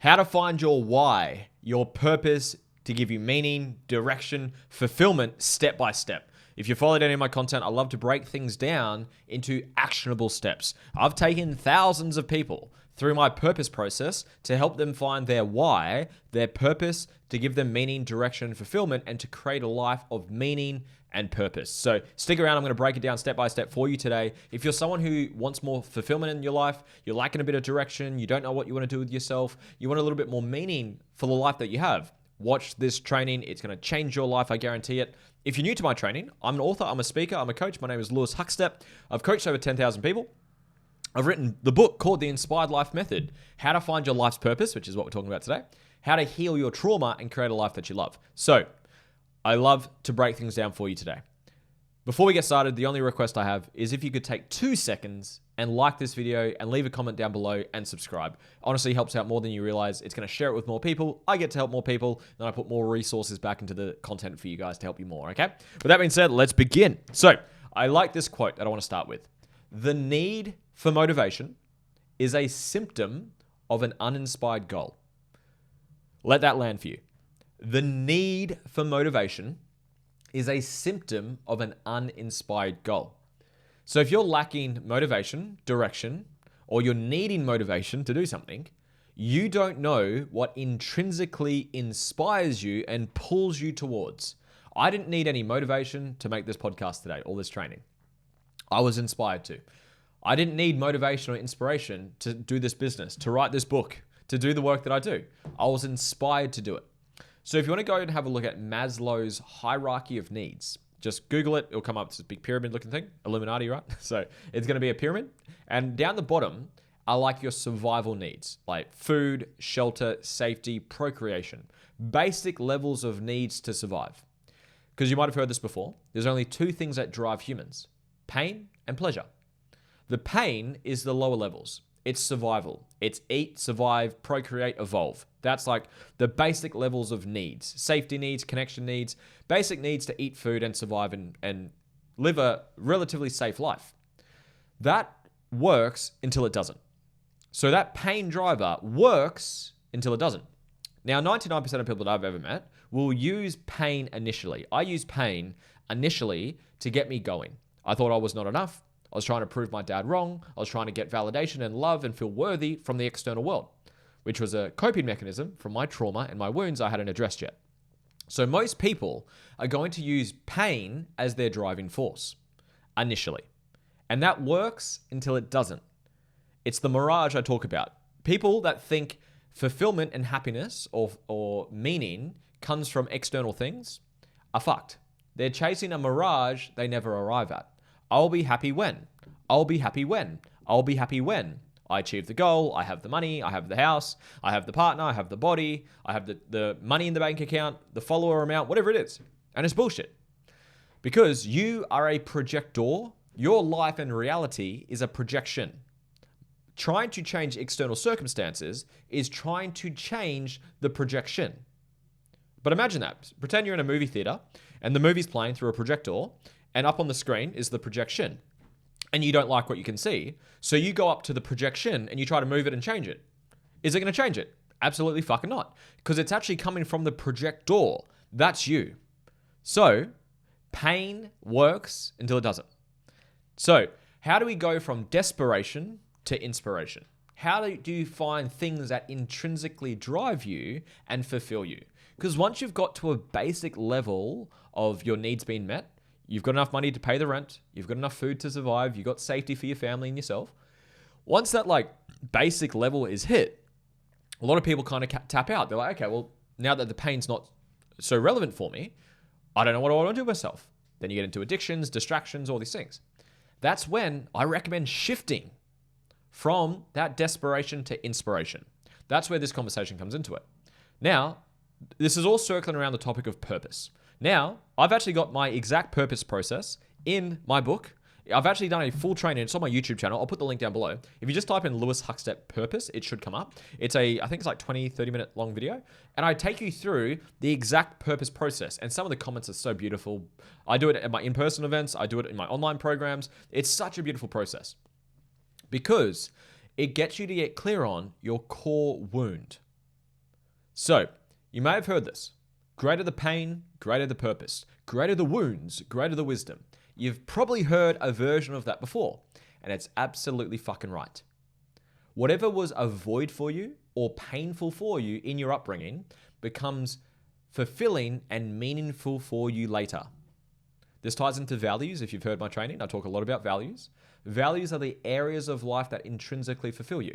How to find your why, your purpose to give you meaning, direction, fulfillment, step by step. If you followed any of my content, I love to break things down into actionable steps. I've taken thousands of people through my purpose process to help them find their why, their purpose, to give them meaning, direction, fulfillment, and to create a life of meaning and purpose. So stick around. I'm going to break it down step by step for you today. If you're someone who wants more fulfillment in your life, you're lacking a bit of direction, you don't know what you want to do with yourself, you want a little bit more meaning for the life that you have, watch this training. It's going to change your life. I guarantee it. If you're new to my training, I'm an author, I'm a speaker, I'm a coach. My name is Lewis Huckstep. I've coached over 10,000 people. I've written the book called The Inspired Life Method, how to find your life's purpose, which is what we're talking about today, how to heal your trauma and create a life that you love. So I love to break things down for you today. Before we get started, the only request I have is if you could take 2 seconds and like this video and leave a comment down below and subscribe. Honestly, helps out more than you realize. It's going to share it with more people. I get to help more people. Then I put more resources back into the content for you guys to help you more, okay? With that being said, let's begin. So I like this quote that I want to start with. The need for motivation is a symptom of an uninspired goal. Let that land for you. The need for motivation is a symptom of an uninspired goal. So if you're lacking motivation, direction, or you're needing motivation to do something, you don't know what intrinsically inspires you and pulls you towards. I didn't need any motivation to make this podcast today, all this training. I was inspired to. I didn't need motivation or inspiration to do this business, to write this book, to do the work that I do. I was inspired to do it. So if you want to go and have a look at Maslow's hierarchy of needs, just Google it. It'll come up. It's a big pyramid looking thing. Illuminati, right? So it's going to be a pyramid. And down the bottom are like your survival needs, like food, shelter, safety, procreation. Basic levels of needs to survive. Because you might have heard this before. There's only 2 things that drive humans: pain and pleasure. The pain is the lower levels. It's survival. It's eat, survive, procreate, evolve. That's like the basic levels of needs. Safety needs, connection needs, basic needs to eat food and survive and live a relatively safe life. That works until it doesn't. So that pain driver works until it doesn't. Now, 99% of people that I've ever met will use pain initially. I use pain initially to get me going. I thought I was not enough. I was trying to prove my dad wrong. I was trying to get validation and love and feel worthy from the external world, which was a coping mechanism from my trauma and my wounds I hadn't addressed yet. So most people are going to use pain as their driving force initially. And that works until it doesn't. It's the mirage I talk about. People that think fulfillment and happiness or meaning comes from external things are fucked. They're chasing a mirage they never arrive at. I'll be happy when. I'll be happy when. I'll be happy when I achieve the goal, I have the money, I have the house, I have the partner, I have the body, I have the money in the bank account, the follower amount, whatever it is. And it's bullshit. Because you are a projector. Your life and reality is a projection. Trying to change external circumstances is trying to change the projection. But imagine that. Pretend you're in a movie theater and the movie's playing through a projector, and up on the screen is the projection. And you don't like what you can see, so you go up to the projection and you try to move it and change it. Is it going to change it? Absolutely fucking not. Because it's actually coming from the projector. That's you. So, pain works until it doesn't. So, how do we go from desperation to inspiration? How do you find things that intrinsically drive you and fulfill you? Because once you've got to a basic level of your needs being met, you've got enough money to pay the rent, you've got enough food to survive, you've got safety for your family and yourself. Once that like basic level is hit, a lot of people kind of tap out. They're like, okay, well, now that the pain's not so relevant for me, I don't know what I want to do with myself. Then you get into addictions, distractions, all these things. That's when I recommend shifting from that desperation to inspiration. That's where this conversation comes into it. Now, this is all circling around the topic of purpose. Now, I've actually got my exact purpose process in my book. I've actually done a full training. It's on my YouTube channel. I'll put the link down below. If you just type in Lewis Huckstep Purpose, it should come up. I think it's like 20, 30 minute long video. And I take you through the exact purpose process. And some of the comments are so beautiful. I do it at my in-person events. I do it in my online programs. It's such a beautiful process because it gets you to get clear on your core wound. So, you may have heard this. Greater the pain, greater the purpose. Greater the wounds, greater the wisdom. You've probably heard a version of that before, and it's absolutely fucking right. Whatever was a void for you or painful for you in your upbringing becomes fulfilling and meaningful for you later. This ties into values. If you've heard my training, I talk a lot about values. Values are the areas of life that intrinsically fulfill you,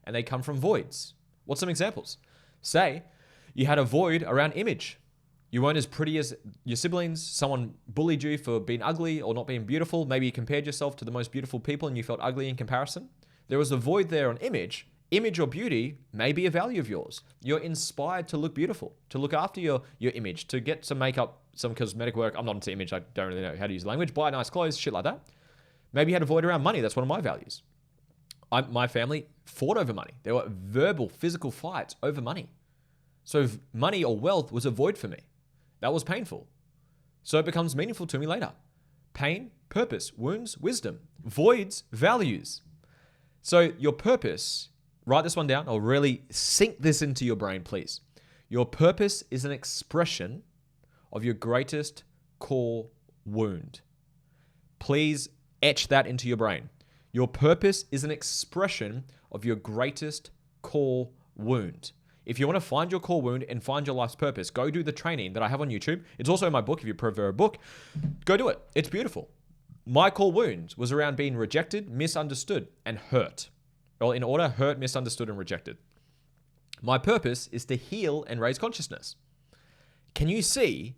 and they come from voids. What's some examples? Say you had a void around image. You weren't as pretty as your siblings. Someone bullied you for being ugly or not being beautiful. Maybe you compared yourself to the most beautiful people and you felt ugly in comparison. There was a void there on image. Image or beauty may be a value of yours. You're inspired to look beautiful, to look after your image, to get some makeup, some cosmetic work. I'm not into image. I don't really know how to use language. Buy nice clothes, shit like that. Maybe you had a void around money. That's one of my values. My family fought over money. There were verbal, physical fights over money. So money or wealth was a void for me. That was painful. So it becomes meaningful to me later. Pain, purpose, wounds, wisdom, voids, values. So your purpose, write this one down. I'll really sink this into your brain, please. Your purpose is an expression of your greatest core wound. Please etch that into your brain. Your purpose is an expression of your greatest core wound. If you want to find your core wound and find your life's purpose, go do the training that I have on YouTube. It's also in my book if you prefer a book. Go do it. It's beautiful. My core wound was around being rejected, misunderstood, and hurt. Well, in order, hurt, misunderstood, and rejected. My purpose is to heal and raise consciousness. Can you see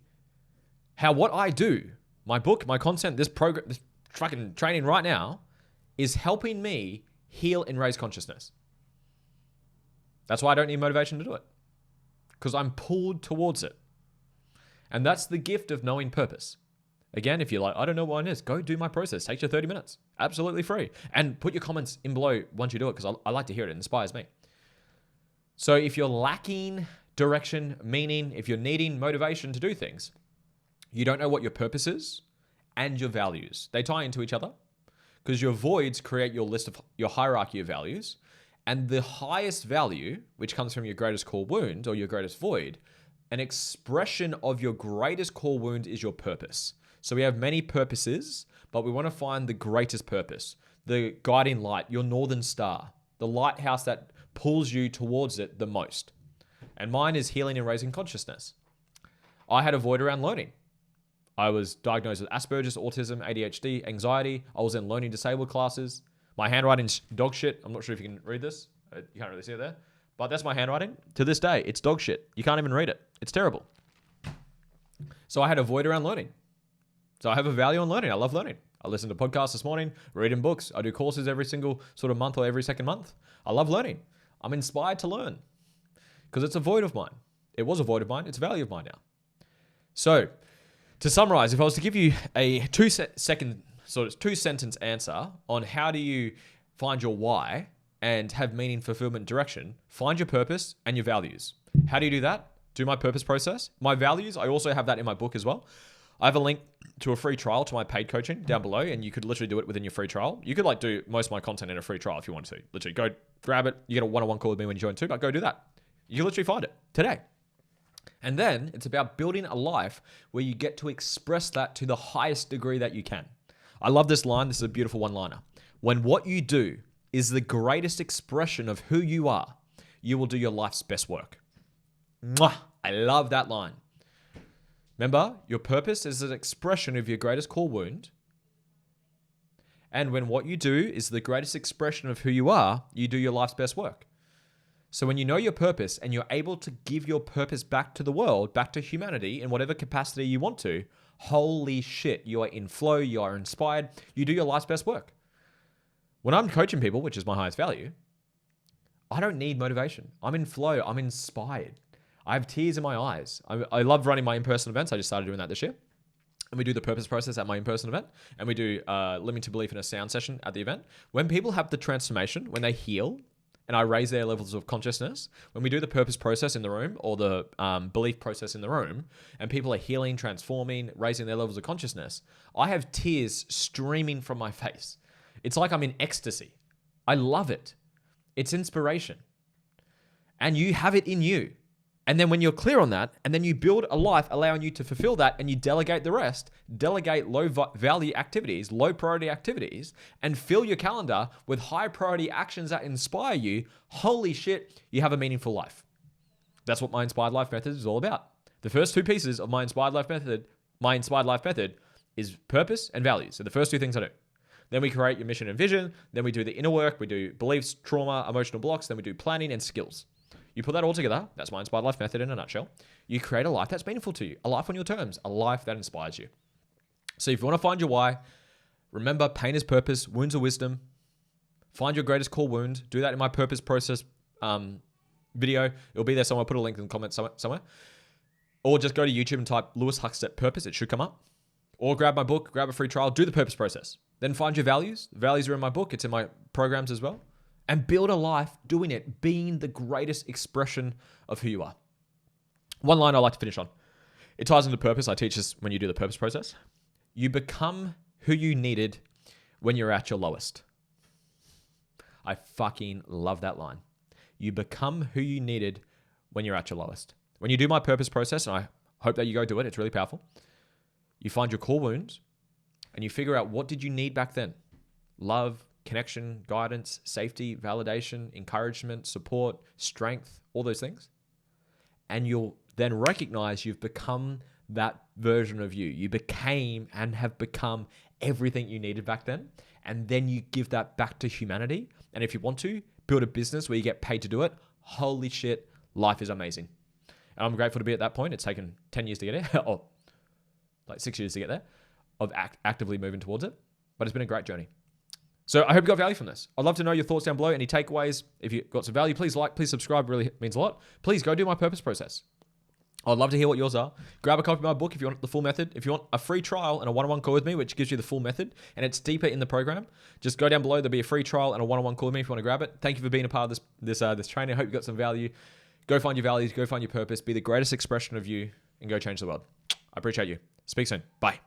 how what I do, my book, my content, this program, this fucking training right now, is helping me heal and raise consciousness? That's why I don't need motivation to do it, because I'm pulled towards it. And that's the gift of knowing purpose. Again, if you're like, I don't know what it is, go do my process. Takes you 30 minutes. Absolutely free. And put your comments in below once you do it, because I like to hear it. It inspires me. So if you're lacking direction, meaning, if you're needing motivation to do things, you don't know what your purpose is and your values. They tie into each other because your voids create your list of your hierarchy of values. And the highest value, which comes from your greatest core wound or your greatest void, an expression of your greatest core wound is your purpose. So we have many purposes, but we want to find the greatest purpose, the guiding light, your northern star, the lighthouse that pulls you towards it the most. And mine is healing and raising consciousness. I had a void around learning. I was diagnosed with Asperger's, autism, ADHD, anxiety. I was in learning disabled classes. My handwriting's dog shit. I'm not sure if you can read this. You can't really see it there. But that's my handwriting. To this day, it's dog shit. You can't even read it. It's terrible. So I had a void around learning. So I have a value on learning. I love learning. I listened to podcasts this morning, reading books. I do courses every single sort of month or every second month. I love learning. I'm inspired to learn because it's a void of mine. It was a void of mine. It's a value of mine now. So to summarize, if I was to give you a two-sentence answer on how do you find your why and have meaning, fulfillment, direction, find your purpose and your values. How do you do that? Do my purpose process. My values, I also have that in my book as well. I have a link to a free trial to my paid coaching down below, and you could literally do it within your free trial. You could do most of my content in a free trial if you want to. Literally go grab it. You get a one-on-one call with me when you join too, but go do that. You can literally find it today. And then it's about building a life where you get to express that to the highest degree that you can. I love this line. This is a beautiful one-liner. When what you do is the greatest expression of who you are, you will do your life's best work. Mwah! I love that line. Remember, your purpose is an expression of your greatest core wound. And when what you do is the greatest expression of who you are, you do your life's best work. So when you know your purpose and you're able to give your purpose back to the world, back to humanity in whatever capacity you want to, holy shit, you are in flow, you are inspired, you do your life's best work. When I'm coaching people, which is my highest value, I don't need motivation. I'm in flow, I'm inspired. I have tears in my eyes. I love running my in-person events. I just started doing that this year. And we do the purpose process at my in-person event. And we do limited belief in a sound session at the event. When people have the transformation, when they heal, and I raise their levels of consciousness, when we do the purpose process in the room or the belief process in the room, and people are healing, transforming, raising their levels of consciousness, I have tears streaming from my face. It's like I'm in ecstasy. I love it. It's inspiration. And you have it in you. And then when you're clear on that, and then you build a life allowing you to fulfill that, and you delegate the rest, delegate low value activities, low priority activities, and fill your calendar with high priority actions that inspire you, holy shit, you have a meaningful life. That's what my Inspired Life Method is all about. The first two pieces of my Inspired Life Method is purpose and values. So the first two things I do. Then we create your mission and vision. Then we do the inner work. We do beliefs, trauma, emotional blocks. Then we do planning and skills. You put that all together. That's my Inspired Life Method in a nutshell. You create a life that's meaningful to you, a life on your terms, a life that inspires you. So if you want to find your why, remember pain is purpose, wounds are wisdom. Find your greatest core wound. Do that in my purpose process video. It'll be there somewhere. I'll put a link in the comments somewhere. Or just go to YouTube and type Lewis Huckstep Purpose. It should come up. Or grab my book, grab a free trial, do the purpose process. Then find your values. The values are in my book. It's in my programs as well. And build a life doing it, being the greatest expression of who you are. One line I like to finish on. It ties into purpose. I teach this when you do the purpose process. You become who you needed when you're at your lowest. I fucking love that line. You become who you needed when you're at your lowest. When you do my purpose process, and I hope that you go do it, it's really powerful. You find your core wounds and you figure out what did you need back then? Love, connection, guidance, safety, validation, encouragement, support, strength, all those things. And you'll then recognize you've become that version of you. You became and have become everything you needed back then. And then you give that back to humanity. And if you want to, build a business where you get paid to do it. Holy shit, life is amazing. And I'm grateful to be at that point. It's taken 10 years to get there, or like 6 years to get there, of actively moving towards it. But it's been a great journey. So I hope you got value from this. I'd love to know your thoughts down below. Any takeaways? If you got some value, please like, please subscribe. It really means a lot. Please go do my purpose process. I'd love to hear what yours are. Grab a copy of my book if you want the full method. If you want a free trial and a one-on-one call with me, which gives you the full method, and it's deeper in the program, just go down below. There'll be a free trial and a one-on-one call with me if you want to grab it. Thank you for being a part of this training. I hope you got some value. Go find your values. Go find your purpose. Be the greatest expression of you and go change the world. I appreciate you. Speak soon. Bye.